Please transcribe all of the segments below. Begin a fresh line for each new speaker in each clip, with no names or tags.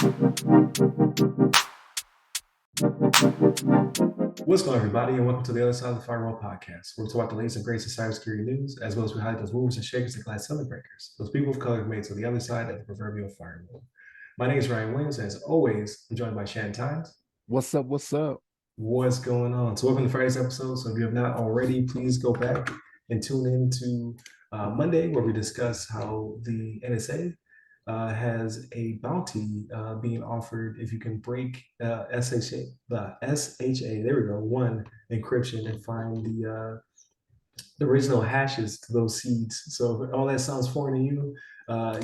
What's going on, everybody, and welcome to the other side of the Firewall podcast, where we talk about the latest and greatest in cybersecurity news, as well as we highlight those movers and shakers and glass ceiling breakers, those people of color who've made it to the other side of the proverbial firewall. My name is Ryan Williams, and as always, I'm joined by Shannon Tynes.
What's up? What's up?
What's going on? So, welcome to Friday's episode. So, if you have not already, please go back and tune in to Monday, where we discuss how the NSA has a bounty being offered if you can break SHA, there we go, one encryption and find the original hashes to those seeds. So if all that sounds foreign to you,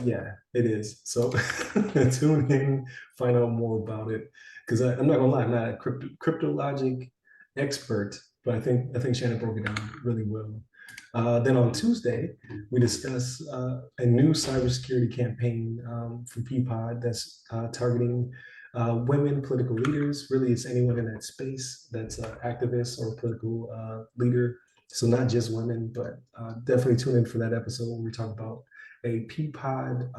yeah, it is. So tune in, find out more about it. Because I'm not gonna lie, I'm not a cryptologic expert, but I think Shannon broke it down really well. Then on Tuesday, we discuss a new cybersecurity campaign from Peapod that's targeting women political leaders. Really, it's anyone in that space that's an activist or political leader. So not just women, but definitely tune in for that episode where we talk about a Peapod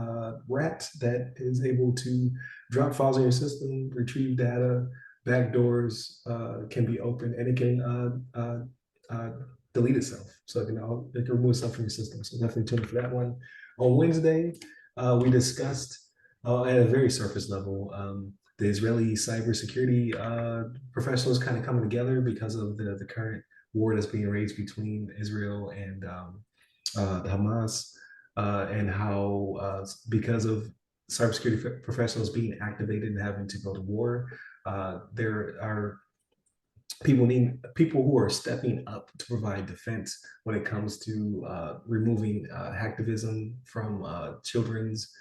rat that is able to drop files in your system, retrieve data, backdoors can be opened, and it can delete itself. So it can remove itself from your system. So definitely tune in for that one. On Wednesday, we discussed at a very surface level the Israeli cybersecurity professionals kind of coming together because of the current war that's being raged between Israel and the Hamas, and how because of cybersecurity professionals being activated and having to go to war, there are people who are stepping up to provide defense when it comes to removing hacktivism from children's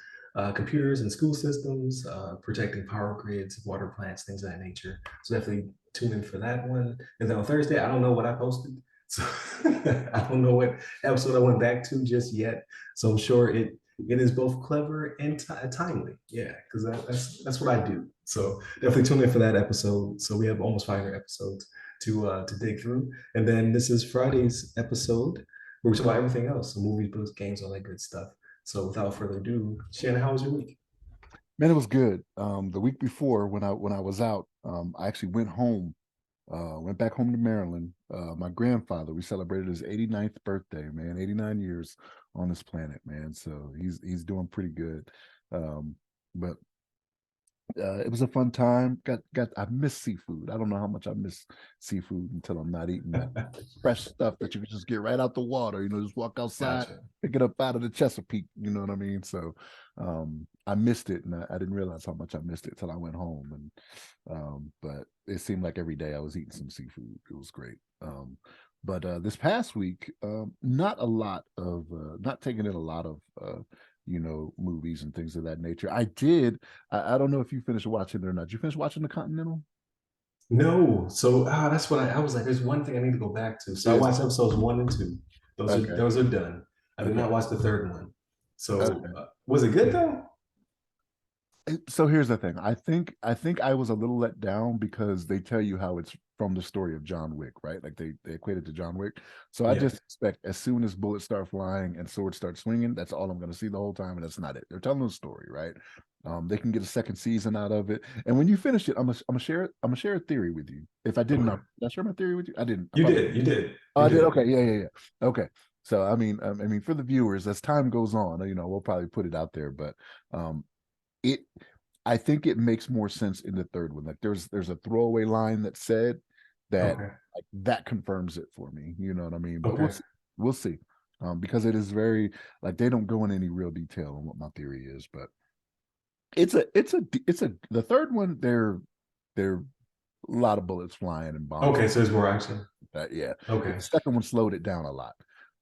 computers and school systems, protecting power grids, water plants, things of that nature. So definitely tune in for that one. And then on Thursday, I don't know what I posted. So I don't know what episode I went back to just yet. So I'm sure it is both clever and timely. Yeah, because that's what I do. So definitely tune in for that episode. So we have almost 500 episodes to dig through, and then this is Friday's episode where we talk about everything else: so movies, books, games, all that good stuff. So without further ado, Shannon, how was your week?
Man, it was good. The week before when I was out, I actually went home, went back home to Maryland. My grandfather, we celebrated his 89th birthday, man, 89 years on this planet, man. So he's doing pretty good. But it was a fun time. I miss seafood. I don't know how much I miss seafood until I'm not eating that fresh stuff that you can just get right out the water. Just walk outside,
Gotcha.
pick it up out of the Chesapeake. You know what I mean? So I missed it, and I didn't realize how much I missed it till I went home. And but it seemed like every day I was eating some seafood. It was great. But this past week, not taking in a lot of movies and things of that nature. I did. I don't know if you finished watching it or not. Did you finish watching The Continental?
No, so that's what I was like. There's one thing I need to go back to. So I
Yes.
watched episodes 1 and 2.
Okay.
Those are done. I did
Okay.
not watch the third one. So
Okay.
was it good though?
So here's the thing. I think I was a little let down because they tell you how it's from the story of John Wick, right? Like they equate it to John Wick. So I
Yeah.
just expect as soon as bullets start flying and swords start swinging, that's all I'm going to see the whole time, and that's not it. They're telling a story, right? They can get a second season out of it, and when you finish it, I'm gonna share a theory with you. If I didn't,
Okay.
did I share my theory with you? I didn't. I
You
probably.
did. You did.
Oh,
You
I did.
did.
Okay. Yeah. Yeah. Yeah. Okay. So I mean, for the viewers, as time goes on, we'll probably put it out there, but um, it I think it makes more sense in the third one. Like there's a throwaway line that said that,
Okay.
like, that confirms it for me. You know what I mean? But we'll
Okay.
see. We'll see. Because it is very, like, they don't go in any real detail on what my theory is, but it's a the third one, they're a lot of bullets flying and bombs.
Okay. So there's more action.
Yeah. But
Okay.
the second one slowed it down a lot.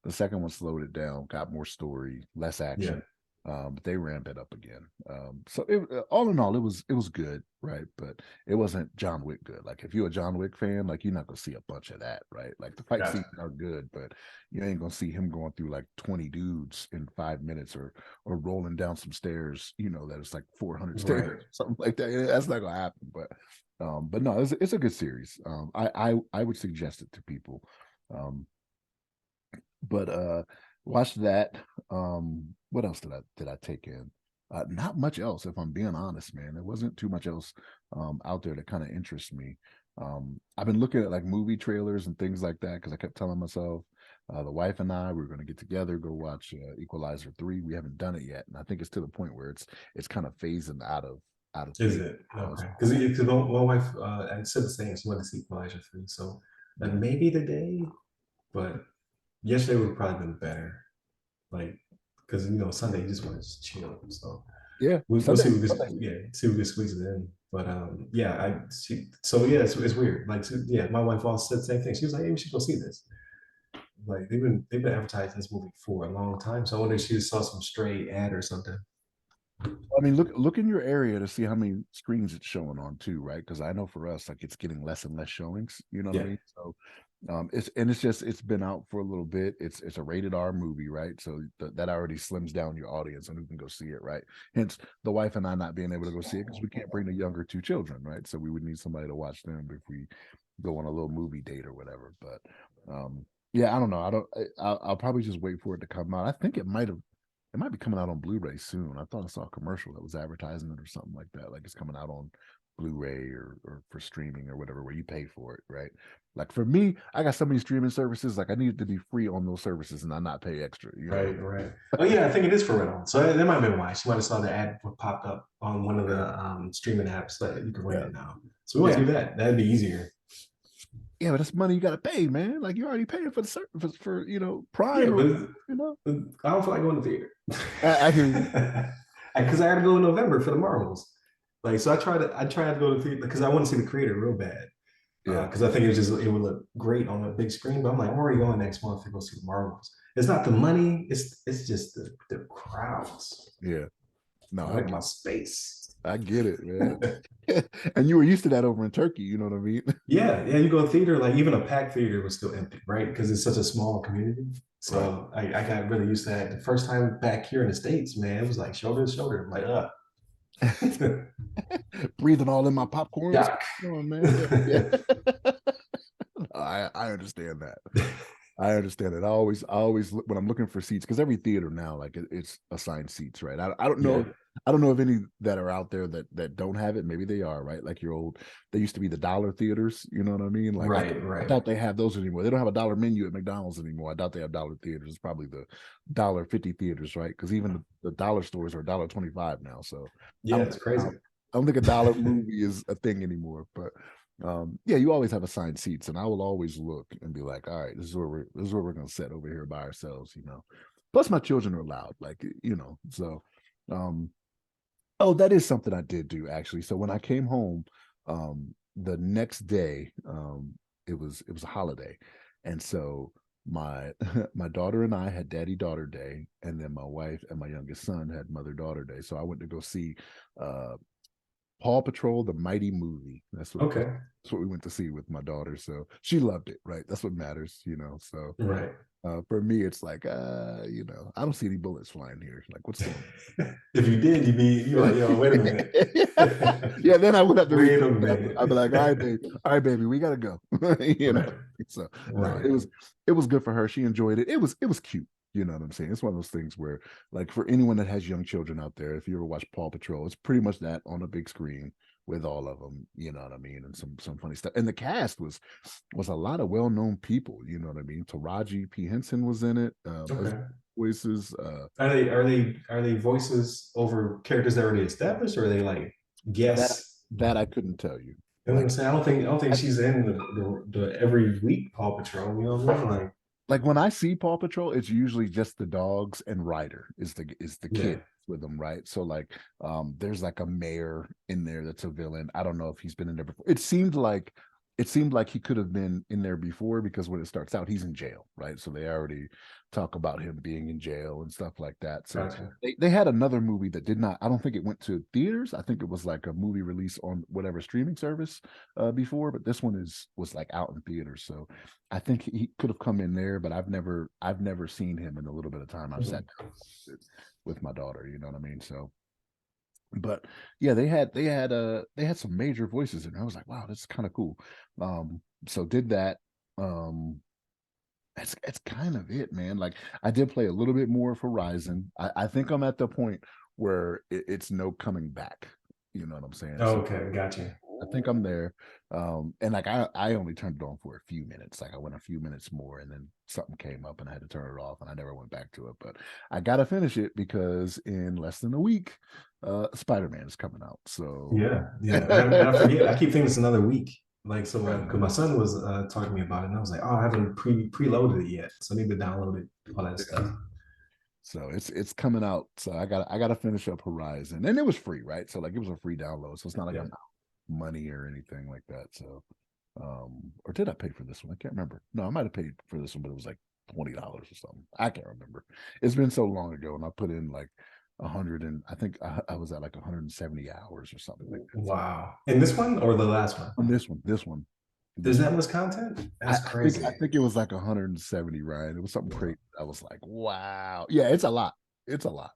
The second one slowed it down, got more story, less
Yeah.
action. But they ramped it up again. All in all, it was good, right? But it wasn't John Wick good. Like, if you're a John Wick fan, like, you're not gonna see a bunch of that, right? Like, the fight
Gotcha.
scenes are good, but you ain't gonna see him going through like 20 dudes in 5 minutes, or rolling down some stairs, that is like 400 stairs,
Right.
something like that. That's not gonna happen. But no, it's a good series. I would suggest it to people. Um, but watch that. What else did I take in? Not much else, if I'm being honest, man. There wasn't too much else out there that kind of interests me. I've been looking at like movie trailers and things like that because I kept telling myself, the wife and I, we were going to get together, go watch Equalizer 3. We haven't done it yet, and I think it's to the point where it's kind of phasing out of
Is
things.
it okay? Because my wife I said the same. She wanted to see Elijah 3, so
Yeah,
maybe today, but yesterday would have probably been better. Like, because Sunday you just want to chill. So
yeah.
we'll
Sunday,
see what
Sunday.
see if we can squeeze it in. But yeah, so yeah, it's weird. Like, so, yeah, my wife also said the same thing. She was like, "Hey, we should go see this." Like they've been advertising this movie for a long time. So I wonder if she just saw some stray ad or something.
I mean, look in your area to see how many screens it's showing on too, right? Because I know for us, like it's getting less and less showings. You know what I
Yeah,
mean? So, it's been out for a little bit. It's a rated R movie, right? So that already slims down your audience and who can go see it, right? Hence, the wife and I not being able to go see it because we can't bring the younger two children, right? So we would need somebody to watch them if we go on a little movie date or whatever. But yeah, I don't know. I'll probably just wait for it to come out. I think it might be coming out on Blu-ray soon. I thought I saw a commercial that was advertising it or something like that. Like it's coming out on Blu-ray or for streaming or whatever, where you pay for it, right? Like for me, I got so many streaming services, like I need it to be free on those services and I not pay extra, you know?
right, right. Oh yeah, I think it is for rental. So that might have been why she might have saw the ad popped up on one of
Yeah.
the streaming apps that you can rent
Yeah.
it now. So we might
Yeah.
do that. That'd be easier.
Yeah, but that's money you gotta pay, man. Like you're already paying for the service for
Yeah,
Prime or
but
you know.
I don't feel like going to theater
I hear you.
because I got to go in November for the Marvels. Like, so I tried to go to theater because I want to see the creator real bad.
Yeah.
Because I think it would look great on a big screen. But I'm like, I'm already going next month to go see the Marvels. It's not the money; it's just the crowds.
Yeah. No,
I
I
like
get
my space.
I get it, man. And you were used to that over in Turkey, you know what I mean?
Yeah, yeah. You go to theater, like even a packed theater was still empty, right? Because it's such a small community.
Right.
So I got really used to that. The first time back here in the States, man, it was like shoulder to shoulder. I'm like,
Breathing all in my popcorn. What's
yuck.
going on, man? Yeah. Yeah. I understand that. I understand it. I always when I'm looking for seats, because every theater now, like it's assigned seats, right? I don't know.
Yeah,
I don't know of any that are out there that don't have it. Maybe they are, right? Like your old, they used to be the dollar theaters. You know what I mean? Like
right,
I
right.
doubt they have those anymore. They don't have a dollar menu at McDonald's anymore. I doubt they have dollar theaters. It's probably the $1.50 theaters, right? Because even the dollar stores are $1.25 now. So I
Yeah,
don't
it's
think
crazy.
I don't think a dollar movie is a thing anymore. But yeah, you always have assigned seats, and I will always look and be like, all right, this is where we're gonna sit over here by ourselves, you know. Plus, my children are loud, like so. Um, oh, that is something I did do actually. So when I came home, the next day, it was a holiday, and so my my daughter and I had daddy daughter day, and then my wife and my youngest son had mother daughter day. So I went to go see uh Paw Patrol, the Mighty Movie.
Okay,
That's what we went to see with my daughter. So she loved it, right? That's what matters, you know. So
right.
for me, it's like, I don't see any bullets flying here. Like, what's going
If you did, you'd be like, yo, wait a
on?
minute.
Yeah, then I would have to
Wait
rethink
a
it.
minute.
I'd be like, all right, baby, we gotta go. you know.
Right,
So no,
right.
it was good for her. She enjoyed it. It was cute. You know what I'm saying? It's one of those things where, like, for anyone that has young children out there, if you ever watch Paw Patrol, it's pretty much that on a big screen with all of them. You know what I mean? And some funny stuff. And the cast was a lot of well known people. You know what I mean? Taraji P Henson was in it. As
Okay.
voices.
Are they voices over characters that are already established, or are they like
That
guests?
that I couldn't tell you.
You know what I'm
Like
saying? I don't think she's in the every week Paw Patrol. You know what I mean? Like,
like when I see Paw Patrol, it's usually just the dogs and Ryder is the
yeah,
kid with them, right? So like there's like a mayor in there that's a villain. I don't know if he's been in there before. It seemed like he could have been in there before because when it starts out, he's in jail, right? So they already talk about him being in jail and stuff like that. So
gotcha.
they had another movie that did not, I don't think it went to theaters. I think it was like a movie release on whatever streaming service before, but this one was like out in theaters. So I think he could have come in there, but I've never seen him in a little bit of time. I've sat
Mhm.
down with my daughter, you know what I mean? So but yeah, they had some major voices and I was like, wow, that's kind of cool. So did that. Um that's kind of it, man. Like I did play a little bit more of Horizon. I think I'm at the point where it's no coming back. You know what I'm saying? So
Okay, gotcha.
I think I'm there. And like I only turned it on for a few minutes. Like I went a few minutes more and then something came up and I had to turn it off and I never went back to it. But I gotta finish it because in less than a week, Spider-Man is coming out. So
Yeah, yeah. And I forget. I keep thinking it's another week. Like so,
right.
because my son was talking to me about it, and I was like, "Oh, I haven't preloaded it yet, so I need to download it, all that stuff."
So it's coming out. So I gotta finish up Horizon. And it was free, right? So like it was a free download. So it's not like
Yeah.
I'm out money or anything like that. So or did I pay for this one? I can't remember. No, I might have paid for this one, but it was like $20 or something. I can't remember. It's been so long ago, and I put in like 100 and I think I was at like 170 hours or something like that. So
Wow. And this one or the last one?
on this one,
There's
this one.
that much content?
I,
That's
I think
crazy.
I think it was like 170, Ryan. It was something crazy. I was like, wow. Yeah, it's a lot. It's a lot.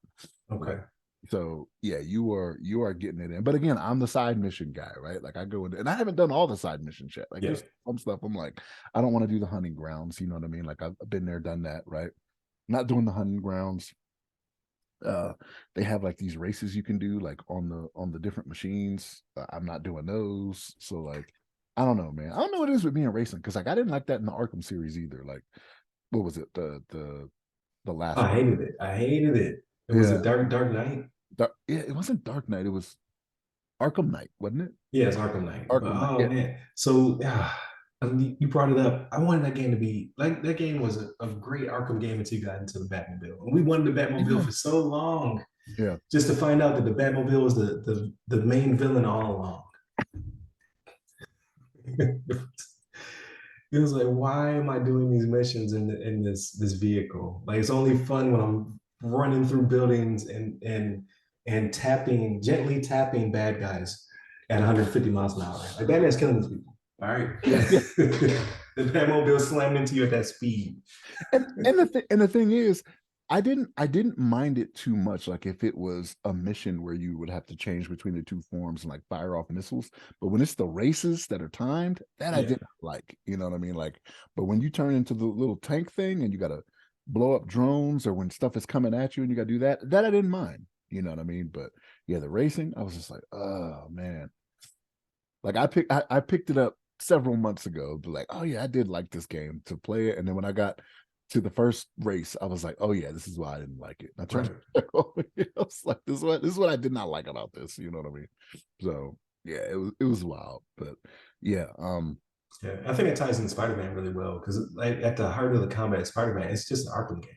Like,
Okay.
so yeah, you are getting it in. But again, I'm the side mission guy, right? Like I go in and I haven't done all the side missions yet. Like
Yeah.
there's some stuff I'm like, I don't want to do the hunting grounds, you know what I mean? Like I've been there, done that, right? Not doing the hunting grounds. Uh they have like these races you can do like on the different machines. I'm not doing those. So like I don't know, man. I don't know what it is with me and racing because like I didn't like that in the Arkham series either. Like what was it? The last
I
one.
hated it. I hated it. It was a
Yeah.
Dark Knight.
Yeah, it wasn't Dark Knight. It was Arkham Knight, wasn't it?
Yeah, it's Arkham Knight. But
Arkham Knight.
oh
Yeah.
man, so you brought it up. I wanted that game to be like that game was a great Arkham game until you got into the Batmobile, and we wanted the Batmobile
Yeah.
for so long,
Yeah.
just to find out that the Batmobile was the main villain all along. It was like, why am I doing these missions in this vehicle? Like it's only fun when I'm running through buildings and gently tapping bad guys at 150 miles an hour. Like Batman's killing these people. All right.
Yeah. Yeah.
The Batmobile slammed into you at that speed.
And the thing is, I didn't mind it too much. Like if it was a mission where you would have to change between the two forms and like fire off missiles, but when it's the races that are timed, that I
Yeah.
didn't like. You know what I mean? Like, but when you turn into the little tank thing and you got to blow up drones, or when stuff is coming at you and you got to do that, that I didn't mind. You know what I mean? But yeah, the racing, I was just like, oh man. Like I picked it up several months ago, but like, oh yeah, I did like this game to play it. And then when I got to the first race, I was like, oh yeah, this is why I didn't like it. And I turned
Right.
it over. I was like, this is what I did not like about this. You know what I mean? So yeah, it was wild. But yeah,
Yeah. I think it ties in Spider-Man really well because like at the heart of the combat, Spider-Man, it's just an Arkham game.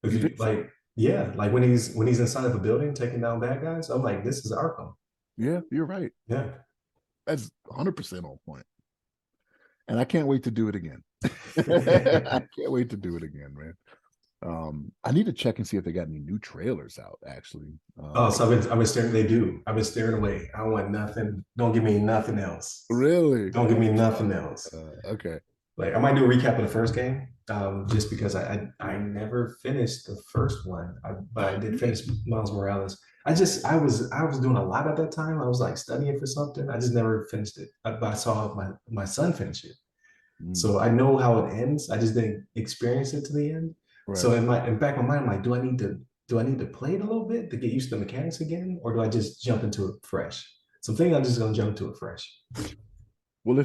If
you
you
think so?
like, yeah, like when he's inside of a building taking down bad guys, I'm like, this is Arkham.
Yeah, you're right.
Yeah.
That's 100% on point. And I can't wait to do it again. I can't wait to do it again, man. I need to check and see if they got any new trailers out, actually.
Oh, so I've been staring. They do. I've been staring away. I want nothing. Don't give me nothing else.
Really?
Don't give me nothing else.
Okay.
Like I might do a recap of the first game, just because I never finished the first one, but I did finish Miles Morales. I was doing a lot at that time. I was like studying for something. I just never finished it. But I saw my son finish it,
Mm,
so I know how it ends. I just didn't experience it to the end.
right.
So in back of my mind, I'm like, do I need to play it a little bit to get used to the mechanics again, or do I just jump into it fresh? So I'm thinking I'm just gonna jump to it fresh.
Well,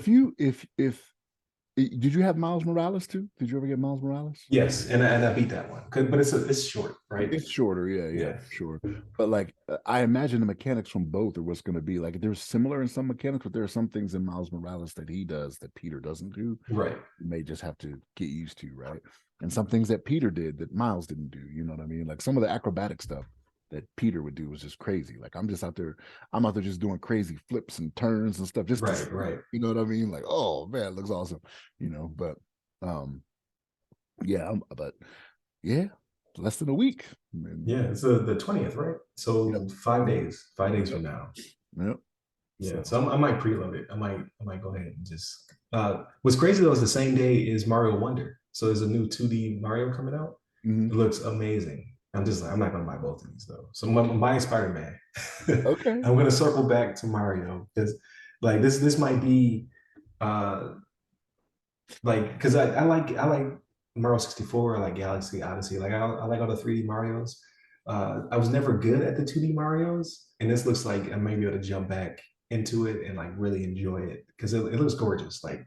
did you have Miles Morales too? Did you ever get Miles Morales?
Yes, and I beat that one, but it's short, right?
It's shorter, yeah,
Yeah,
for sure. But like, I imagine the mechanics from both are what's going to be like. They're similar in some mechanics, but there are some things in Miles Morales that he does that Peter doesn't do.
right.
You may just have to get used to, right? And some things that Peter did that Miles didn't do. You know what I mean? Like some of the acrobatic stuff that Peter would do was just crazy. Like I'm out there just doing crazy flips and turns and stuff. Just
Right, right.
you know what I mean? Like, oh man, it looks awesome. You know, but um, yeah, but yeah, less than a week. And,
Yeah, it's the 20th, right?
yep,
So 5 days
yep,
from now.
yep.
Yeah,
So
so I might preload it. I might go ahead and just. What's crazy though is the same day is Mario Wonder. So there's a new 2D Mario coming out. It
mhm.
looks amazing. I'm just like I'm not gonna buy both of these though. So I'm buying Spider Man.
Okay.
I'm gonna circle back to Mario because like this might be uh like because I like Mario 64. I like Galaxy Odyssey. Like I like all the 3D Mario's. I was never good at the 2D Mario's, and this looks like I may be able to jump back into it and like really enjoy it because it looks gorgeous. Like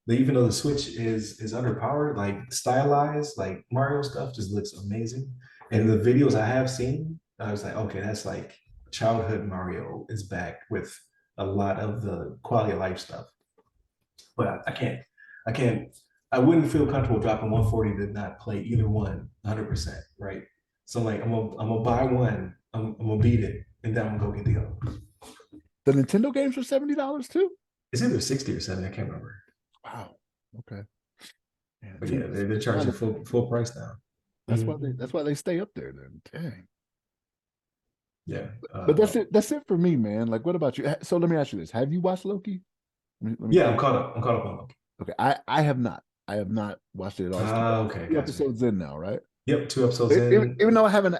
even though the Switch is underpowered, like stylized, like Mario stuff just looks amazing. And the videos I have seen, I was like, okay, that's like childhood Mario is back with a lot of the quality of life stuff. But I can't, I wouldn't feel comfortable dropping 140 to not play either one 100%, right? So like I'm gonna buy one, I'm gonna beat it, and then I'm gonna go get the other.
The Nintendo games were $70 too.
It's either 60 or 70, I can't remember.
Wow. Okay. Yeah,
But yeah, they're charging full price now. Mm-hmm.
that's why they stay up there then. Dang.
Yeah.
But that's it for me, man. Like, what about you? So let me ask you this: have you watched Loki? Let me
Yeah, I'm caught up. I'm caught up on Loki.
Okay, I have not. I have not watched it at all. It's
Okay,
two
gotcha.
episodes in now, right?
Yep, 2 episodes in.
Even though I haven't.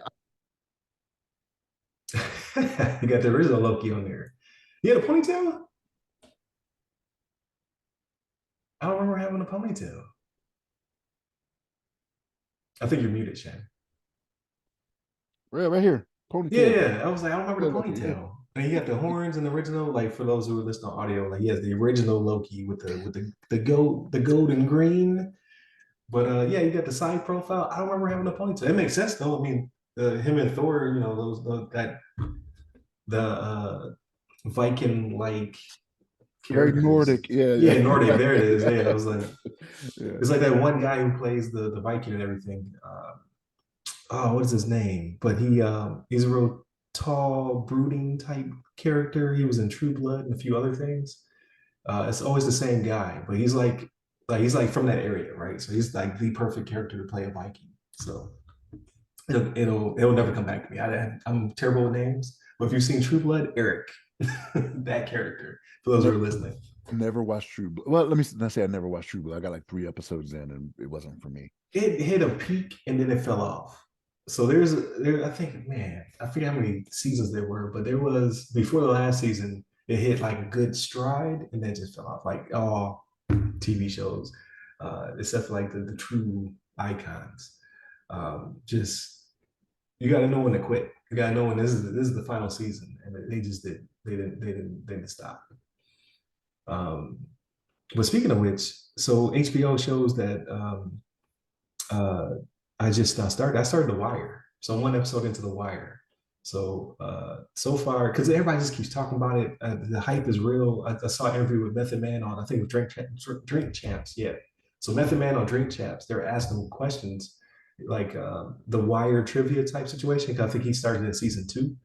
You got the original Loki on there. You had a ponytail? I don't remember having a ponytail. I think you're muted, Shane.
Right here,
Yeah,
ponytail.
yeah. I was like, I don't remember the
Loki, yeah.
ponytail. And he got the horns and the original. Like for those who are listening on audio, like he has the original Loki with the gold and green. But yeah, you got the side profile. I don't remember having a ponytail. It makes sense though. I mean, him and Thor, you know, those that the Viking like
Very
characters.
Nordic, yeah,
Yeah,
yeah.
Nordic. There it is. Yeah, I was like,
Yeah.
it's like that one guy who plays the Viking and everything. Oh, what is his name? But he's a real tall, brooding type character. He was in True Blood and a few other things. It's always the same guy, but he's like from that area, right? So he's like the perfect character to play a Viking. So it'll never come back to me. I'm terrible with names, but if you've seen True Blood, Eric, that character. For those who are listening,
Never watched True Blood. Well, let me not say I never watched True Blood. I got like 3 episodes in, and it wasn't for me.
it hit a peak and then it fell off. So I think, man, I forget how many seasons there were, but there was before the last season, it hit like a good stride and then just fell off. Like all TV shows, except for like the true icons. Just you got to know when to quit. You got to know when this is the final season, and they just did. They didn't stop. Um, but speaking of which, so HBO shows that uh, I just started. I started The Wire, so I'm one episode into The Wire. So so far, because everybody just keeps talking about it, the hype is real. I saw an interview with Method Man on, I think, with Drink Champs. Yeah, so Method Man on Drink Champs, they're asking questions like the Wire trivia type situation. 'Cause I think he started in season 2,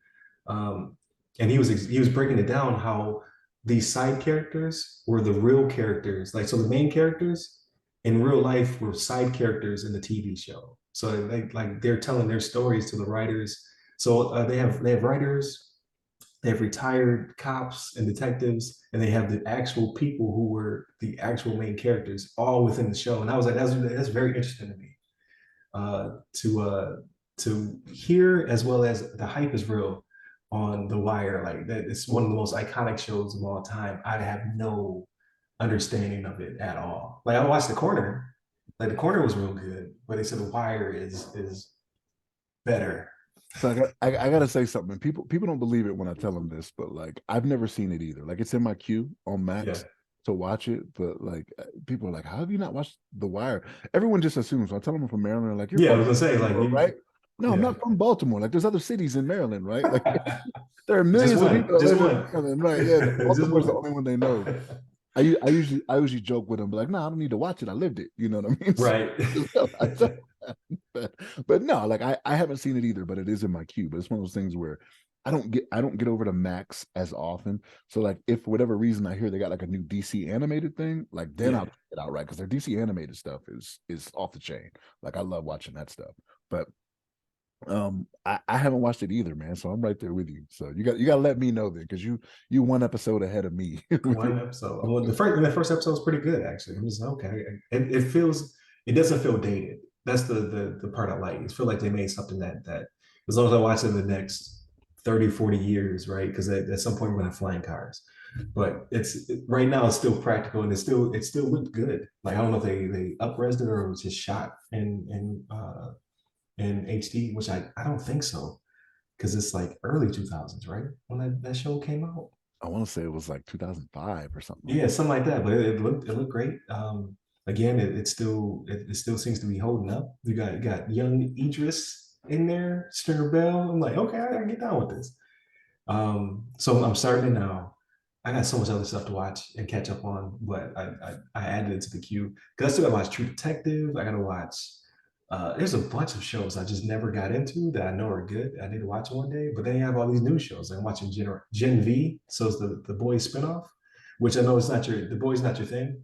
um, and he was breaking it down how these side characters were the real characters. Like so, the main characters in real life were side characters in the TV show. So they're telling their stories to the writers. So they have writers, they have retired cops and detectives, and they have the actual people who were the actual main characters all within the show. And I was like, that's very interesting to me uh, to uh, to hear, as well as the hype is real on The Wire. Like that, it's one of the most iconic shows of all time. I have no understanding of it at all. Like I watched The Corner, like The Corner was real good, but they said The Wire is better.
So I gotta say something. People don't believe it when I tell them this, but like I've never seen it either. Like it's in my queue on
Yeah,
Max to watch it, but like people are like, "How have you not watched The Wire?" Everyone just assumes. So I tell them I'm from Maryland, they're like, "You're
yeah. I
from
was gonna say like
Baltimore,
you,
right?" No, I'm
yeah.
not from Baltimore. Like there's other cities in Maryland, right? Like there are millions of people that
Just
live in
one,
Maryland, right? Yeah,
just
Baltimore's the
one.
only one they know. I usually joke with them, but like, no, I don't need to watch it. I lived it. You know what I mean?
Right.
So I tell but, but no, like I haven't seen it either, but it is in my queue. But it's one of those things where I don't get over to Max as often. So like if for whatever reason I hear they got like a new DC animated thing, like then I'll
Yeah.
check it out, right? Because their DC animated stuff is off the chain. Like I love watching that stuff. But I haven't watched it either, man. So I'm right there with you. So you got to let me know then, because you one episode ahead of me.
One episode. Well, the first episode is pretty good actually. I'm just okay. It feels it doesn't feel dated. That's the part I like. It feels like they made something that as long as I watch it in the next 30, 40 years, right? Because at some point we're gonna have flying cars. But right now it's still practical and it still looked good. Like I don't know if they up-resed it or it was just shot in HD, which I don't think so. because it's like early 2000s, right? When that show came out.
I want to say it was like 2005 or something like
Yeah,
that.
something like that. But it looked great. Again, it still seems to be holding up. You got young Idris in there, Stringer Bell. I'm like, okay, I can get down with this. So I'm starting now. I got so much other stuff to watch and catch up on, but I added it to the queue because I still got to watch True Detective. I got to watch. There's a bunch of shows I just never got into that I know are good. I need to watch them one day. But then you have all these new shows. I'm watching Gen V, so it's the boys spinoff, which I know is not the boys not your thing.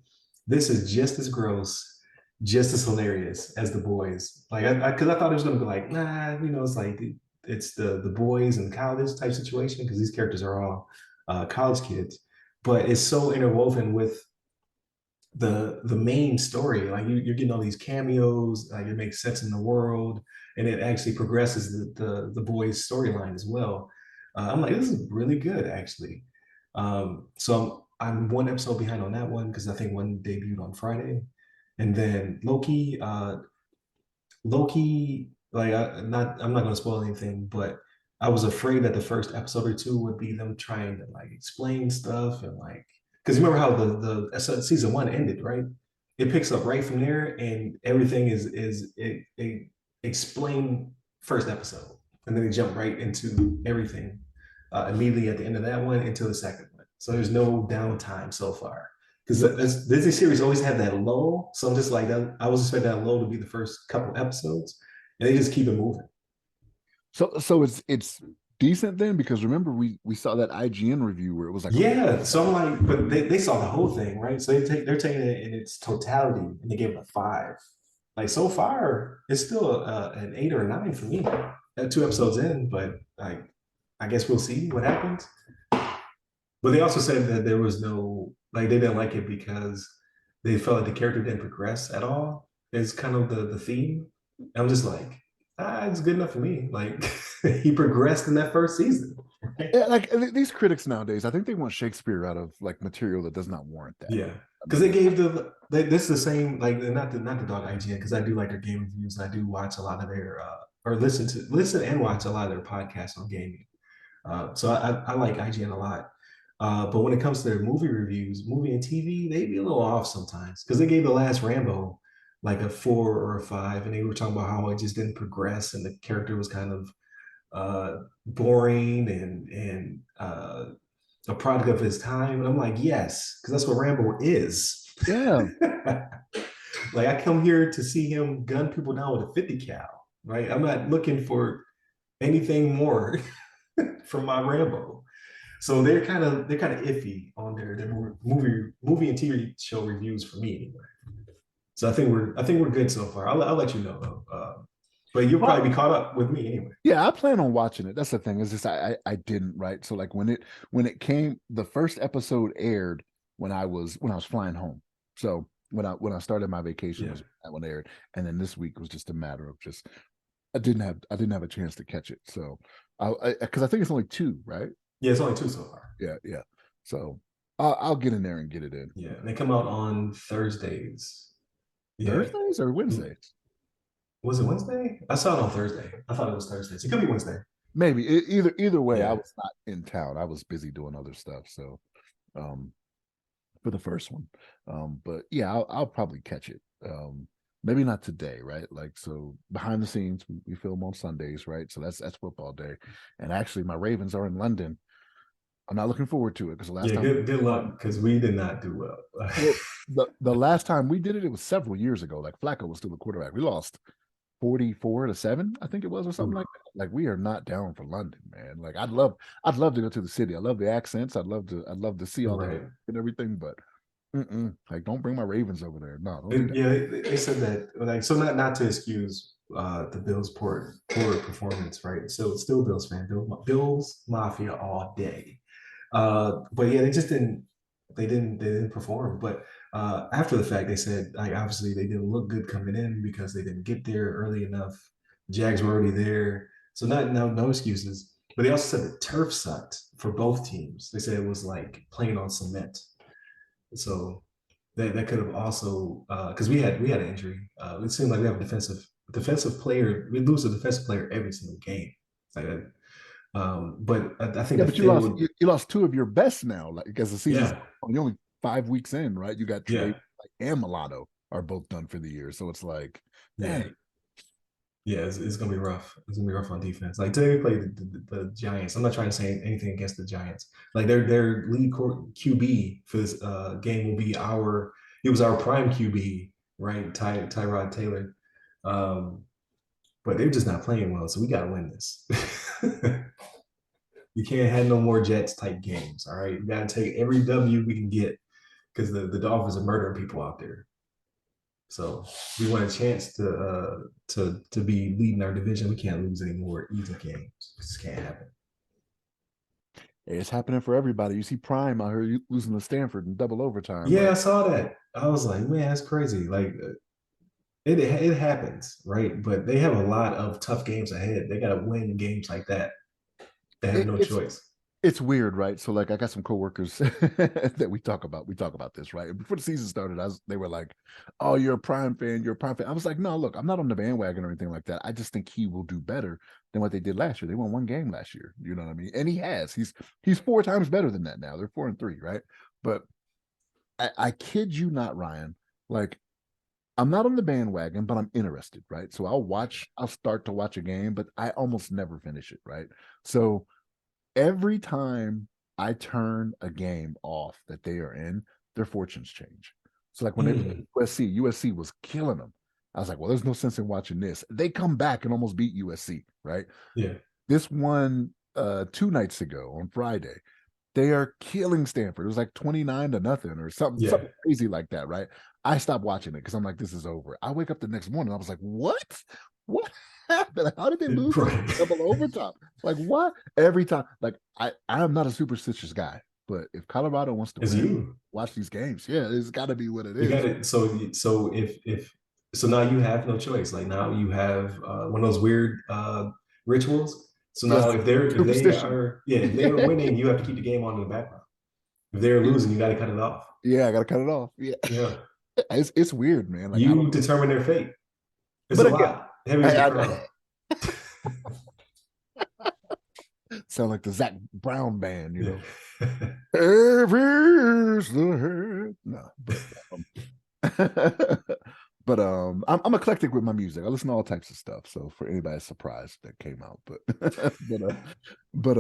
This is just as gross, just as hilarious as the boys. Like because I thought it was gonna be like, nah, it's like it's the boys and college type situation because these characters are all college kids, but it's so interwoven with the main story. Like you're getting all these cameos, like it makes sense in the world, and it actually progresses the boys' storyline as well. I'm like, this is really good actually. So I'm one episode behind on that one because I think one debuted on Friday, and then Loki, like I'm not gonna spoil anything, but I was afraid that the first episode or two would be them trying to like explain stuff and like because remember how the season one ended, right? It picks up right from there, and everything is it explained first episode, and then they jump right into everything immediately at the end of that one into the second one. So there's no downtime so far because
So,
Disney series always have that lull. So I'm just like that. I was expecting that lull to be the first couple episodes, and they just keep it moving.
so it's decent then because remember we saw that IGN review where it was like a
Yeah, so I'm like, but they saw the whole thing, right? So they're taking it in its totality, and they gave it a 5. Like so far, it's still an 8 or a 9 for me. 2 episodes in, but like I guess we'll see what happens. But they also said that there was no like they didn't like it because they felt like the character didn't progress at all. It's kind of the theme. I'm just like, it's good enough for me. Like he progressed in that first season. Right?
yeah, like these critics nowadays, I think they want Shakespeare out of like material that does not warrant that.
Yeah,
I
because they
mean,
gave this is the same like not the dog IGN because I do like their game reviews. I do watch a lot of their or listen and watch a lot of their podcasts on gaming. So I like IGN a lot. But when it comes to their movie reviews, movie and TV, they be a little off sometimes because they gave the last Rambo like a 4 or a 5, and they were talking about how it just didn't progress and the character was kind of boring and a product of his time. And I'm like, yes, because that's what Rambo is.
yeah.
Like I come here to see him gun people down with a 50 cal, right? I'm not looking for anything more from my Rambo. So they're kind of iffy on their movie and TV show reviews for me anyway. So I think we're good so far. I'll let you know though. But you'll
Well,
probably be caught up with me anyway.
yeah, I plan on watching it. That's the thing. Is just I didn't, right. So like when it came, the first episode aired when I was flying home. So when I started my vacation
Yeah.
was that one aired, and then this week was just a matter of just I didn't have a chance to catch it. So I because I think it's only two, right?
Yeah, it's only 2 so far.
Yeah, yeah. So I'll get in there and get it in.
Yeah. And they come out on Thursdays. Yeah.
Thursdays or Wednesdays?
Was it Wednesday? I saw it on Thursday. I thought it was Thursdays. It could be Wednesday.
Maybe either way. I
Yeah.
was not in town. I was busy doing other stuff. So um for the first one. But yeah, I'll probably catch it. Maybe not today, right? Like so behind the scenes, we film on Sundays, right? So that's football day. And actually my Ravens are in London. I'm not looking forward to it because the last
Yeah,
time
good luck because we did not do well.
well, the last time we did it, it was several years ago. Like Flacco was still the quarterback. We lost 44-7, I think it was, or something like that. Like we are not down for London, man. Like I'd love to go to the city. I love the accents. I'd love to see all the
Right.
and everything, but like don't bring my Ravens over there. No, don't do
And
that.
yeah, they said that like so not to excuse the Bills poor performance, right? So it's still Bills fan, Bills Mafia all day. But yeah, they didn't perform. But after the fact, they said like obviously they didn't look good coming in because they didn't get there early enough. Jags were already there, so no excuses. But they also said the turf sucked for both teams. They said it was like playing on cement. So that could have also because we had an injury. It seemed like we have a defensive player. We lose a defensive player every single game. It's like that. But I think
Yeah,
the
but
thing with
you lost two of your best now, like because the season's
yeah,
you're only 5 weeks in, right? You got Trey
yeah,
and Milano are both done for the year, so it's like,
yeah.
dang,
Yeah, it's gonna be rough. It's gonna be rough on defense. Like today we played the Giants. I'm not trying to say anything against the Giants. Like their lead QB for this game will be our. It was our prime QB, right? Tyrod Taylor. Um, but they're just not playing well, so we got to win this. You can't have no more Jets type games. All right, we got to take every W we can get because the Dolphins are murdering people out there. So we want a chance to be leading our division. We can't lose any more easy games. This can't happen.
it's happening for everybody. You see Prime out here losing to Stanford in double overtime.
Yeah,
Like
I saw that. I was like, man, that's crazy. Like it happens, right? But they have a lot of tough games ahead. They got to win games like that. They have
it,
no
it's
choice.
it's weird, right? So like I got some coworkers that we talk about. We talk about this, right? And before the season started, they were like, "Oh, you're a Prime fan. You're a Prime fan." I was like, "No, look, I'm not on the bandwagon or anything like that. I just think he will do better than what they did last year. They won one game last year. You know what I mean? And he has. He's 4 times better than that now. They're 4-3, right? But I kid you not, Ryan. Like I'm not on the bandwagon, but I'm interested, right? So I'll start to watch a game, but I almost never finish it, right? So every time I turn a game off that they are in, their fortunes change. So like when they played
Mm,
USC was killing them. I was like, well, there's no sense in watching this. They come back and almost beat USC, right?
yeah,
This one 2 nights ago on Friday, they are killing Stanford. It was like 29-0 or
yeah,
something crazy like that, right? I stopped watching it because I'm like, this is over. I wake up the next morning, I was like, what? What happened? How did they lose this
right.
double overtime? Like what? Every time, like I am not a superstitious guy, but if Colorado wants to
It's
win,
you.
watch these games. Yeah, it's got to be what it
You got
is.
it. So if so now you have no choice. Like now you have one of those weird rituals. So
Yes,
now if they
superstition.
are yeah if they are winning, you have to keep the game on in the background. If they're losing, you got to cut it off.
Yeah, I gotta cut it off. Yeah,
Yeah,
it's weird, man. Like I don't.
you determine their fate. It's
But
a
again,
lot. Heavy as a
I
crown.
sound like the Zach Brown band, you
Yeah.
know. Heavy's the head. No, I'm eclectic with my music. I listen to all types of stuff. So for anybody surprised that came out, but but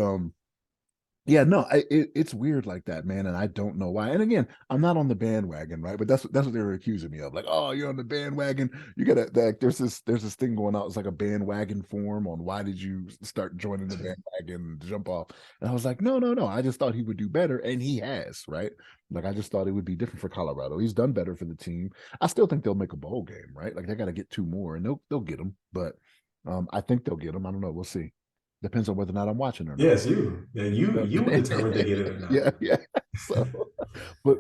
yeah, no, it's weird like that, man, and I don't know why. And again, I'm not on the bandwagon, right? But that's what they were accusing me of. Like, oh, you're on the bandwagon. You gotta like, there's this thing going on. It's like a bandwagon form on why did you start joining the bandwagon and jump off? And I was like, no, no, no. I just thought he would do better, and he has, right? Like I just thought it would be different for Colorado. He's done better for the team. I still think they'll make a bowl game, right? Like they got to get two more, and they'll get them. But I think they'll get them. I don't know. We'll see. Depends on whether or not I'm watching or not.
Yes, you. Yeah, you would determine if they get it or not.
Yeah, yeah. So, but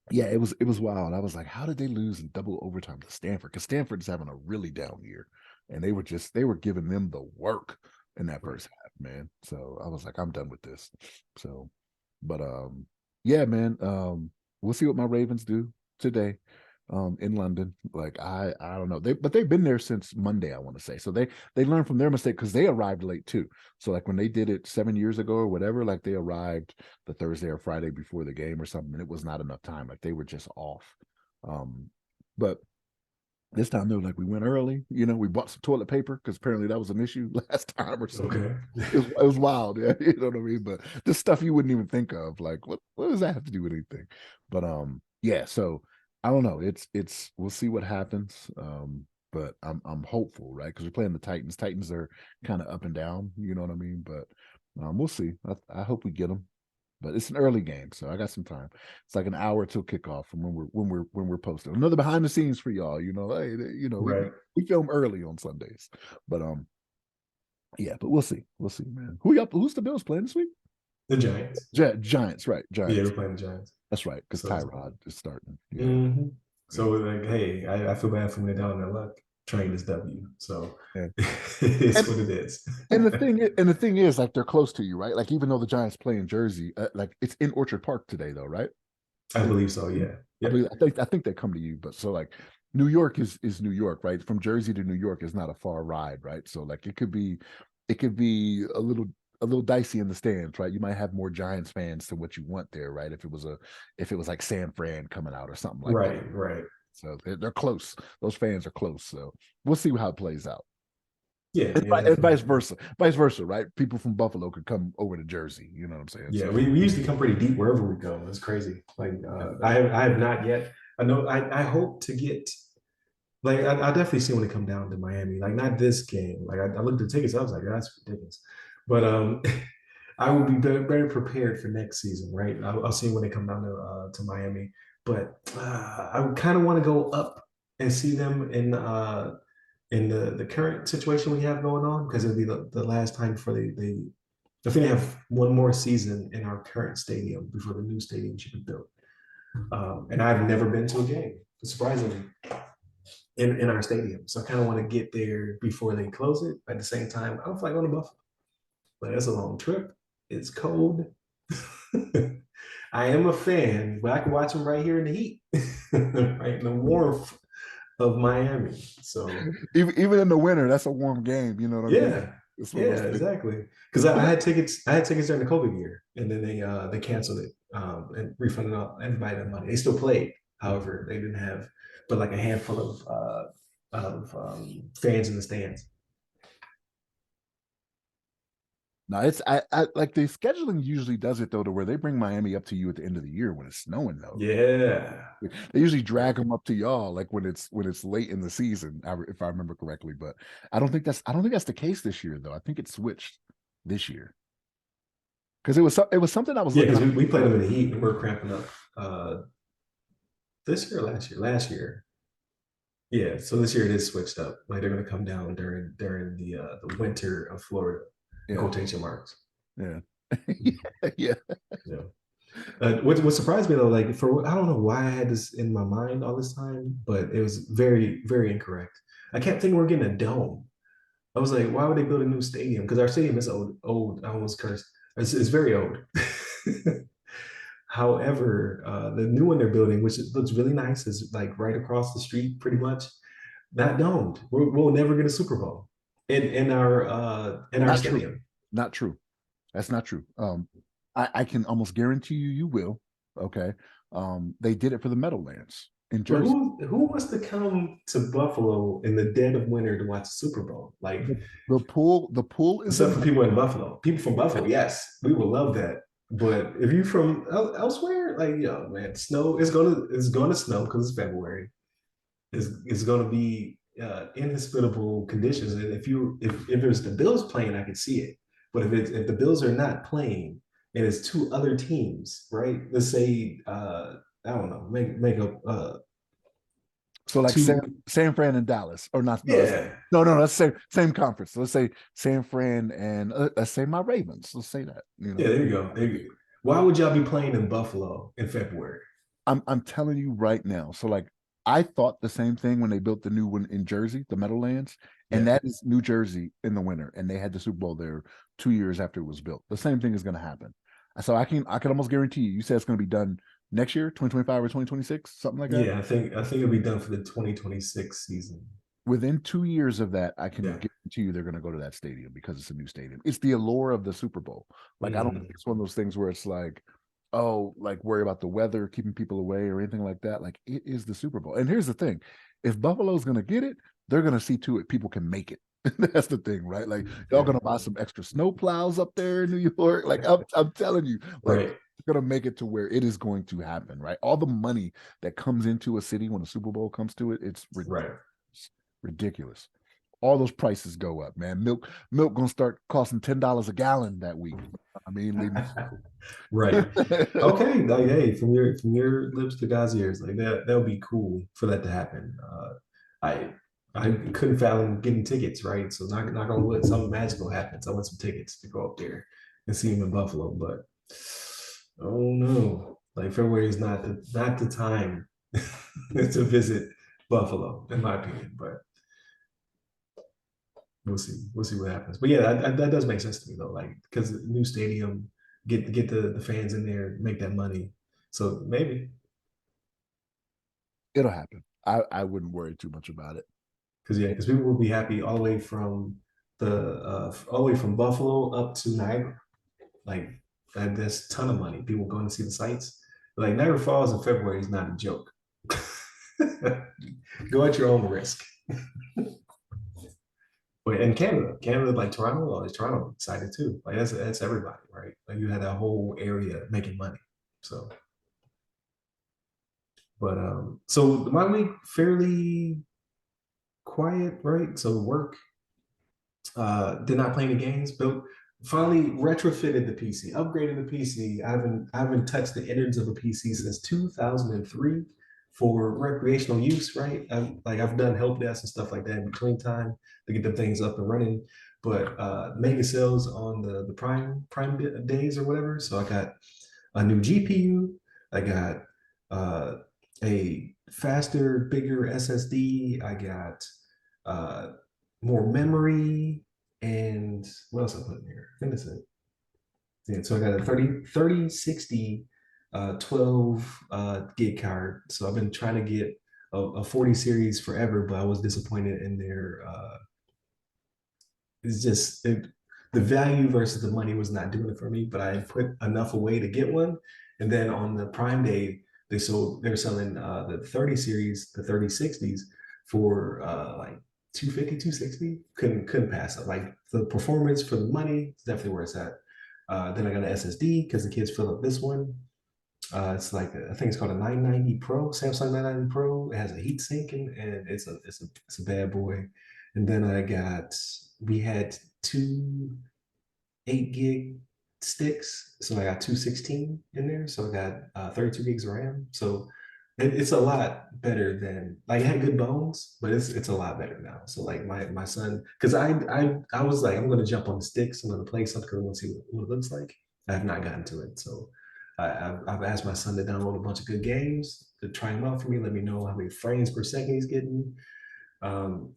yeah, it was wild. I was like, how did they lose in double overtime to Stanford? Because Stanford's having a really down year, and they were giving them the work in that
Right.
first half, man. So I was like, I'm done with this. So, but yeah, man. We'll see what my Ravens do today in London. Like I don't know. They've been there since Monday, I want to say. So they learned from their mistake because they arrived late too. So like when they did it 7 years ago or whatever, like they arrived the Thursday or Friday before the game or something, and it was not enough time. Like they were just off. But this time they were like, we went early, we bought some toilet paper because apparently that was an issue last time or something.
Okay.
It was wild, yeah, you know what I mean? But just stuff you wouldn't even think of, like what does that have to do with anything? But yeah, so I don't know. It's we'll see what happens. But I'm hopeful, right? Because we're playing the Titans. Titans are kind of up and down, you know what I mean? But we'll see. I hope we get them. But it's an early game, so I got some time. It's like an hour till kickoff from when we're posting. Another behind the scenes for y'all. Hey,
Right.
we film early on Sundays. But yeah, but we'll see. We'll see, man. Who's the Bills playing this week?
The Giants.
Giants, right?
Yeah,
Giants.
we're playing the Giants.
That's right, because
So
Tyrod is starting. Yeah,
mhm.
yeah,
So like, hey, I feel bad for when they're down in their luck. Train this W. So
yeah.
it's
And
what it is.
the thing is, like they're close to you, right? Like even though the Giants play in Jersey, like it's in Orchard Park today, though, right?
I
Is
believe so. Yeah.
I
Yep.
believe I think they come to you, but so like New York is New York, right? From Jersey to New York is not a far ride, right? So like it could be it could be a little dicey in the stands, right? You might have more Giants fans than what you want there, right? If it was like San Fran coming out or something like that.
Right, right.
So they're close. Those fans are close. So we'll see how it plays out.
Yeah, yeah,
And
definitely.
vice versa, right? People from Buffalo could come over to Jersey. You know what I'm saying?
Yeah,
So
we usually come pretty deep wherever we go. It's crazy. Like I have not yet. I know I hope to get like I definitely see when it come down to Miami. Like not this game. Like I looked at the tickets, I was like, that's ridiculous. But I will be very prepared for next season, right? I'll see when they come down to Miami. But I kind of want to go up and see them in the current situation we have going on because it'll be the last time before they I think they have one more season in our current stadium before the new stadium should be built. And I've never been to a game, surprisingly, in our stadium. So I kind of want to get there before they close it. At the same time, I don't feel like going to Buffalo, but it's a long trip. It's cold. I am a fan, but I can watch them right here in the heat, right in the warmth of Miami. So
even in the winter, that's a warm game. You know what I mean?
yeah,
It's one of
yeah,
those things.
exactly. Because I had tickets. I had tickets during the COVID year, and then they canceled it and refunded all everybody their money. They still played, however, they didn't have but like a handful of fans in the stands.
No, I like the scheduling usually does it though to where they bring Miami up to you at the end of the year when it's snowing though.
Yeah,
They usually drag them up to y'all like when it's late in the season, if I remember correctly. But I don't think that's the case this year though. I think it switched this year because it was something I was
yeah,
looking
because
at.
we played them in the heat and we're cramping up. This year, or last year, last year. Yeah, so this year it is switched up. Like they're going to come down during the winter of Florida, in
Yeah,
quotation marks.
yeah, yeah, yeah.
Yeah. What surprised me though, like for I don't know why I had this in my mind all this time, but it was very incorrect. I kept thinking we're getting a dome. I was like, why would they build a new stadium? Because our stadium is old. I almost cursed. It's very old. However, the new one they're building, which looks really nice, is like right across the street, pretty much. Not domed. We'll never get a Super Bowl in our
Not true.
stadium.
Not true. That's not true. I can almost guarantee you will. Okay. They did it for the Meadowlands in
But
Jersey.
who wants to come to Buffalo in the dead of winter to watch the Super Bowl? Like,
The pool is
except
in
for people in Buffalo. People from Buffalo, yes, we would love that. But if you're from elsewhere, like yo, man, snow it's gonna snow because it's February. It's gonna be inhospitable conditions. And if there's the Bills playing, I could see it. But if the Bills are not playing and it's two other teams, right? Let's say I don't know, make up
so like
two.
San Fran and Dallas, or not? No,
Yeah,
no. Let's say same conference. So let's say San Fran and let's say my Ravens. Let's say that. You
yeah.
know,
There you go. There you go. Why would y'all be playing in Buffalo in February?
I'm telling you right now. So like I thought the same thing when they built the new one in Jersey, the Meadowlands, and
Yeah,
that is New Jersey in the winter, and they had the Super Bowl there 2 years after it was built. The same thing is going to happen. So I can almost guarantee you. You said it's going to be done next year, 2025 or 2026, something like that.
yeah. I think it'll be done for the 2026 season.
Within 2 years of that, I can
Yeah.
guarantee you they're going to go to that stadium because it's a new stadium. It's the allure of the Super Bowl. Like I don't think
Mhm.
it's one of those things where it's like, oh, like worry about the weather, keeping people away or anything like that. Like it is the Super Bowl. And here's the thing: if Buffalo's going to get it, they're going to see to it people can make it. That's the thing, right? Like y'all
Yeah.
going to buy some extra snow plows up there in New York. Like I'm telling you, like
Right.
going to make it to where it is going to happen, right? All the money that comes into a city when a Super Bowl comes to it, it's
Right.
ridiculous. All those prices go up, man. Milk gonna start costing $10 a gallon that week. I mean,
Right. Okay. Like, hey, from your lips to God's ears, like that'll be cool for that to happen. I I couldn't fathom getting tickets, right? So not gonna wood, something magical happens. I want some tickets to go up there and see him in Buffalo, but oh no, like February is not the time to visit Buffalo, in my opinion. But we'll see what happens. But yeah, that does make sense to me though, like because new stadium, get the fans in there, make that money. So maybe
it'll happen. I wouldn't worry too much about it.
because yeah, because people will be happy all the way from the all the way from Buffalo up to Niagara. Like that's a ton of money. People going to see the sights. Like Niagara Falls in February is not a joke. Go at your own risk. But in Canada like Toronto, is Toronto excited too. Like that's everybody, right? Like you had that whole area making money. So, but so my week fairly quiet, right? So work, did not play any games, built finally retrofitted the PC, upgraded the PC. I haven't touched the innards of a PC since 2003 for recreational use, right? I've done help desk and stuff like that in between time to get the things up and running. But mega sales on the prime days or whatever. So I got a new GPU. I got uh, a faster, bigger SSD. I got uh, more memory. And what else I put in here? I think that's it. Yeah, so I got a 3060 12 gig card. So I've been trying to get a 40 series forever, but I was disappointed in their it's just the value versus the money was not doing it for me, but I put enough away to get one. And then on the Prime Day, they're selling the 30 series, the 3060s for like 250, 260. Couldn't pass it. Like the performance for the money is definitely where it's at. Then I got an SSD because the kids fill up this one. It's like I think it's called a 990 Pro, Samsung 990 Pro. It has a heat sink and it's a bad boy. And then we had two 8 gig sticks, so I got 216 in there. So I got 32 gigs of RAM. So it's a lot better than like it had good bones, but it's a lot better now. So like my son, because I was like I'm gonna jump on the sticks, I'm gonna play something, I want to see what it looks like. I have not gotten to it, so I've asked my son to download a bunch of good games to try them out for me. Let me know how many frames per second he's getting.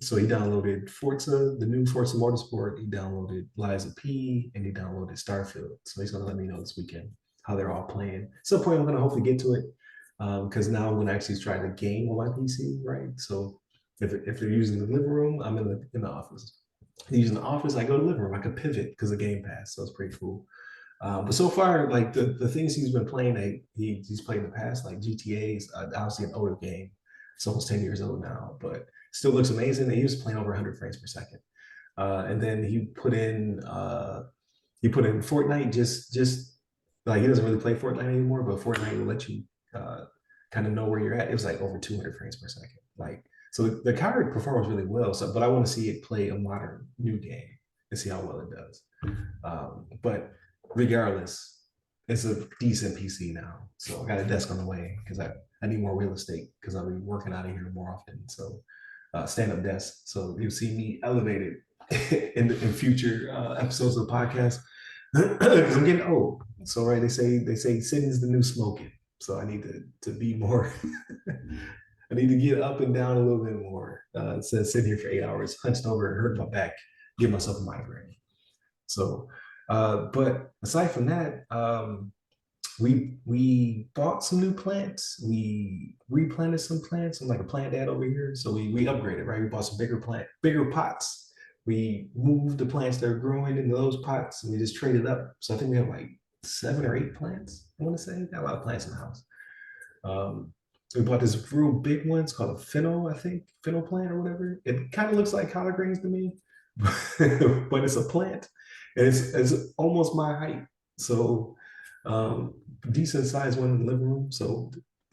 So he downloaded Forza, the new Forza Motorsport. He downloaded Liza P, and he downloaded Starfield. So he's gonna let me know this weekend how they're all playing. At some point, I'm gonna hopefully get to it because now I'm gonna actually try the game on my PC, right? So if they're using the living room, I'm in the office. If they're using the office, I go to the living room. I could pivot because of Game Pass, so it's pretty cool. But so far, like the things he's been playing, he's played in the past, like GTA is obviously an older game. It's almost 10 years old now, but still looks amazing. He was playing over 100 frames per second. And then he put in Fortnite just like he doesn't really play Fortnite anymore, but Fortnite will let you uh, kind of know where you're at. It was like over 200 frames per second. Like so the card performs really well. So but I want to see it play a modern new game and see how well it does. But regardless, it's a decent PC now. So I got a desk on the way because I need more real estate because I'll be working out of here more often. So stand-up desk. So you'll see me elevated in future episodes of the podcast because I'm getting old. So right, they say sitting is the new smoking. So I need to be more. I need to get up and down a little bit more. Instead of sitting here for 8 hours, hunched over and hurt my back, give myself a migraine. So, but aside from that, we bought some new plants. We replanted some plants. I'm like a plant dad over here. So we upgraded, right? We bought some bigger pots. We moved the plants that are growing into those pots and we just traded up. So I think we have like 7 or 8 plants, I want to say. Got a lot of plants in the house. Um, we bought this real big one. It's called a fennel, I think, fennel plant or whatever. It kind of looks like collard greens to me, but it's a plant. And it's almost my height. So um, decent sized one in the living room. So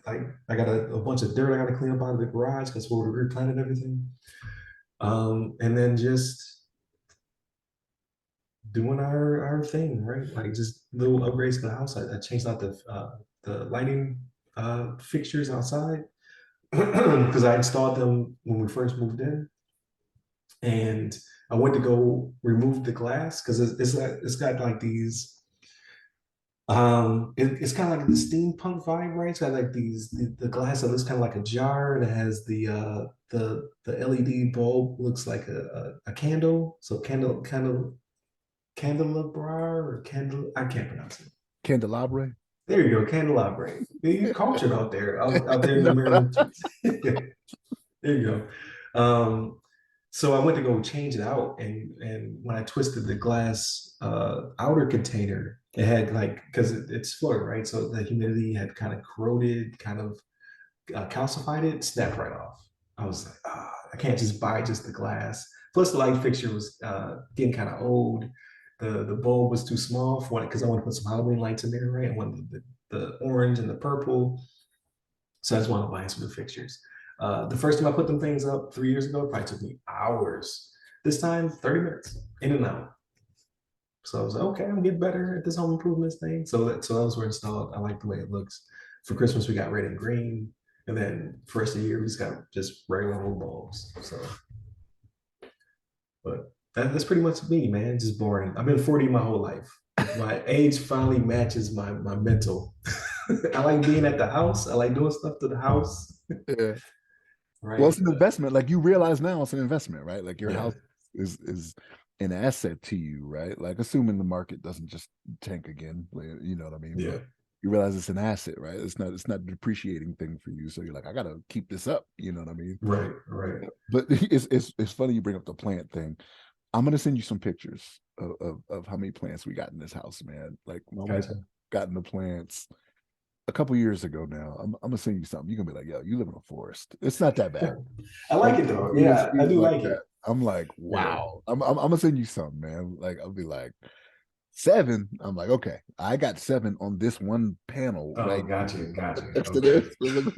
I got a bunch of dirt I got to clean up out of the garage because we replanted everything. And then just doing our thing, right? Like just little upgrades to the house. I changed out the lighting fixtures outside because I installed them when we first moved in, and I went to go remove the glass because it's got like these. It's kind of like the steampunk vibe, right? It's got like the glass that looks kind of like a jar, and it has the LED bulb looks like a candle. So candelabra or candle, I can't pronounce it.
Candelabra.
There you go, candelabra. You cultured out there in the
No.
Maryland. There you go. So I went to go change it out, and when I twisted the glass outer container, it had like because it's Florida, right? So the humidity had kind of corroded, kind of calcified it, snapped right off. I was like, I can't just buy just the glass. Plus, the light fixture was getting kind of old. The bulb was too small for it because I want to put some Halloween lights in there, right? I wanted the orange and the purple. So I just wanted to buy some new fixtures. The first time I put them things up 3 years ago, it probably took me hours. This time, 30 minutes in and out. So I was like, okay, I'm getting better at this home improvements thing. So those were installed. I like the way it looks. For Christmas, we got red and green. And then for the rest of the year, we just got just regular old bulbs. So, but that's pretty much me, man. Just boring. I've been 40 my whole life. My age finally matches my mental. I like being at the house. I like doing stuff to the house.
Yeah. Well,
Right.
it's an investment. Like you realize now it's an investment, right? Like your
Yeah.
house is an asset to you, right? Like assuming the market doesn't just tank again, you know what I mean?
Yeah.
But you realize it's an asset, right? It's not a depreciating thing for you. So you're like, I gotta keep this up, you know what I mean?
Right. Right.
But it's funny you bring up the plant thing. I'm gonna send you some pictures of how many plants we got in this house, man. Like my wife
Gotcha.
got in the plants a couple years ago now. I'm gonna send you something. You're gonna be like, yo, you live in a forest. It's not that bad.
I
Like
like it though.
it
Yeah, I
feels
do
like
like
that.
it.
I'm like,
Yeah.
wow. I'm gonna send you something, man. Like I'll be like 7. I'm like, okay, I got 7 on this one panel
Oh,
right
gotcha. Gotcha.
next to
Okay.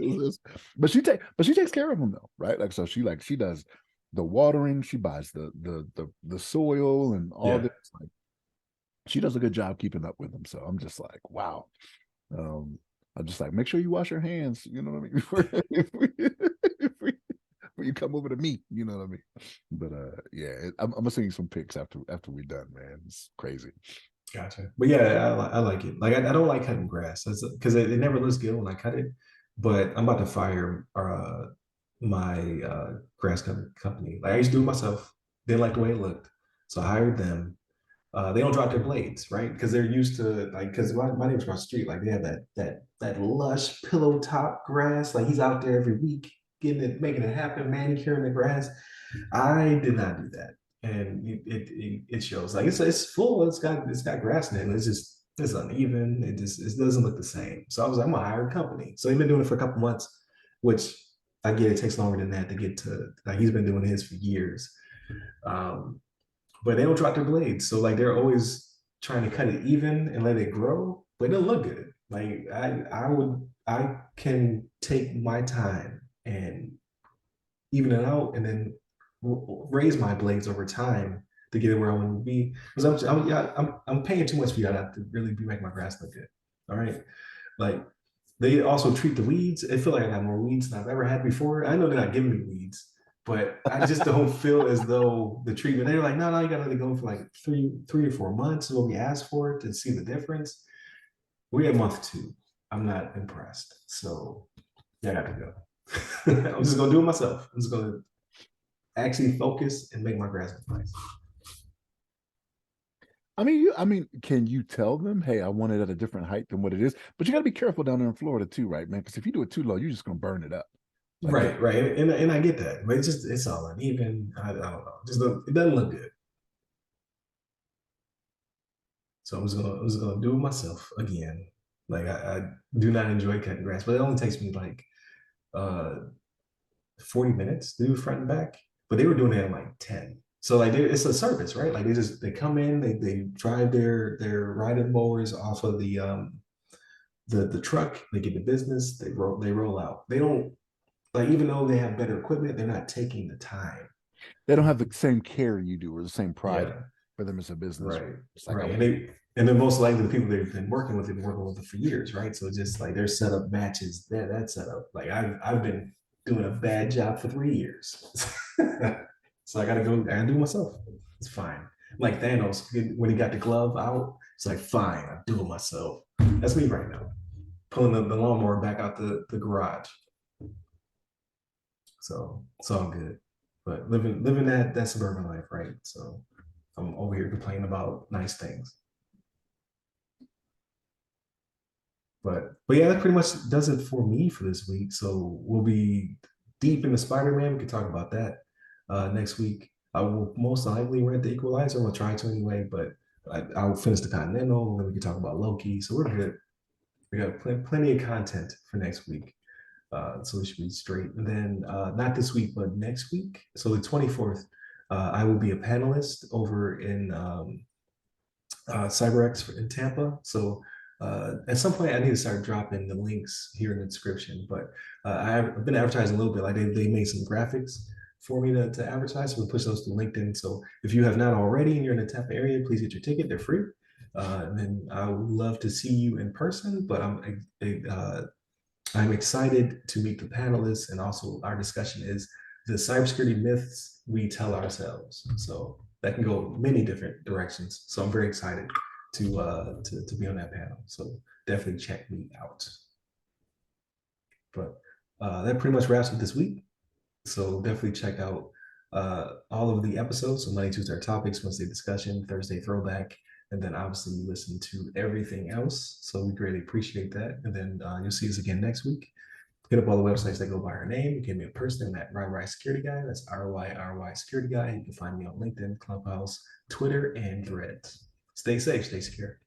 this. But she takes care of them though, right? Like so she does the watering, she buys the soil and all
Yeah.
this. Like she does a good job keeping up with them. So I'm just like, wow. Um, I'm just like, make sure you wash your hands. You know what I mean? Before you come over to me, you know what I mean? But yeah, I'm gonna send you some pics after we're done, man. It's crazy.
Gotcha. But yeah, I like it. Like I don't like cutting grass because it never looks good when I cut it. But I'm about to fire my grass cutting company. Like I used to do it myself. Didn't like the way it looked, so I hired them. They don't drop their blades, right? Because they're used to like because my neighbors across the street, like they have that lush pillow top grass. Like he's out there every week getting it, making it happen, manicuring the grass. I did not do that, and it shows. Like it's full. It's got grass in it. And it's uneven. It doesn't look the same. So I was like, I'm gonna hire a company. So he's been doing it for a couple months, which I get it takes longer than that to get to. Like he's been doing his for years. Um, but they don't drop their blades. So like they're always trying to cut it even and let it grow, but it doesn't look good. Like I can take my time and even it out and then raise my blades over time to get it where I want to be. Because I'm paying too much for y'all to really be making my grass look good. All right. Like they also treat the weeds. I feel like I got more weeds than I've ever had before. I know they're not giving me weeds, but I just don't feel as though the treatment. They're like, no, you gotta let it go for like three or 4 months is what we asked for to see the difference. We're at month 2. I'm not impressed. So yeah, I got to go. I'm just gonna do it myself. I'm just gonna actually focus and make my grass look nice.
I mean, can you tell them, hey, I want it at a different height than what it is? But you got to be careful down there in Florida too, right, man? Because if you do it too low, you're just gonna burn it up. Like you,
Right, right, and I get that, but it's all uneven. I don't know. It doesn't look good. So I'm just gonna do it myself again. Like I do not enjoy cutting grass, but it only takes me like uh 40 minutes to do front and back. But they were doing it in like 10. So like it's a service, right? Like they come in, they drive their riding mowers off of the truck, they get the business, they roll out. They don't like even though they have better equipment, they're not taking the time.
they don't have the same care you do or the same pride
Yeah,
for them as a business.
right,
It's like I
right.
want.
And then most likely the people they've been working with it for years, right? So just like their setup matches that setup. Like I've been doing a bad job for 3 years. So I gotta do it myself. It's fine. Like Thanos, when he got the glove out, it's like fine, I do it myself. That's me right now. Pulling the lawnmower back out the garage. So it's all good. But living that suburban life, right? So I'm over here complaining about nice things. But yeah, that pretty much does it for me for this week. So we'll be deep into Spider-Man. We can talk about that. next week. I will most likely rent the Equalizer. I'm gonna try to anyway, but I'll finish the Continental, and then we can talk about Loki. So we're good. We got plenty of content for next week. So we should be straight. And then not this week, but next week. So the 24th, I will be a panelist over in CyberX in Tampa. So at some point, I need to start dropping the links here in the description. But I've been advertising a little bit. Like they made some graphics for me to advertise. So we push those to LinkedIn. So if you have not already and you're in the Tampa area, please get your ticket. They're free. And then I would love to see you in person. But I'm excited to meet the panelists, and also our discussion is the cybersecurity myths we tell ourselves. So that can go many different directions. So I'm very excited to be on that panel. So definitely check me out. But that pretty much wraps up this week. So definitely check out all of the episodes. So Monday, Tuesday topics, Wednesday discussion, Thursday throwback, and then obviously you listen to everything else. So we greatly appreciate that. And then you'll see us again next week. Hit up all the websites that go by our name. Give me a person at RYRY Security Guy. That's RYRY Security Guy. You can find me on LinkedIn, Clubhouse, Twitter, and Threads. Stay safe, stay secure.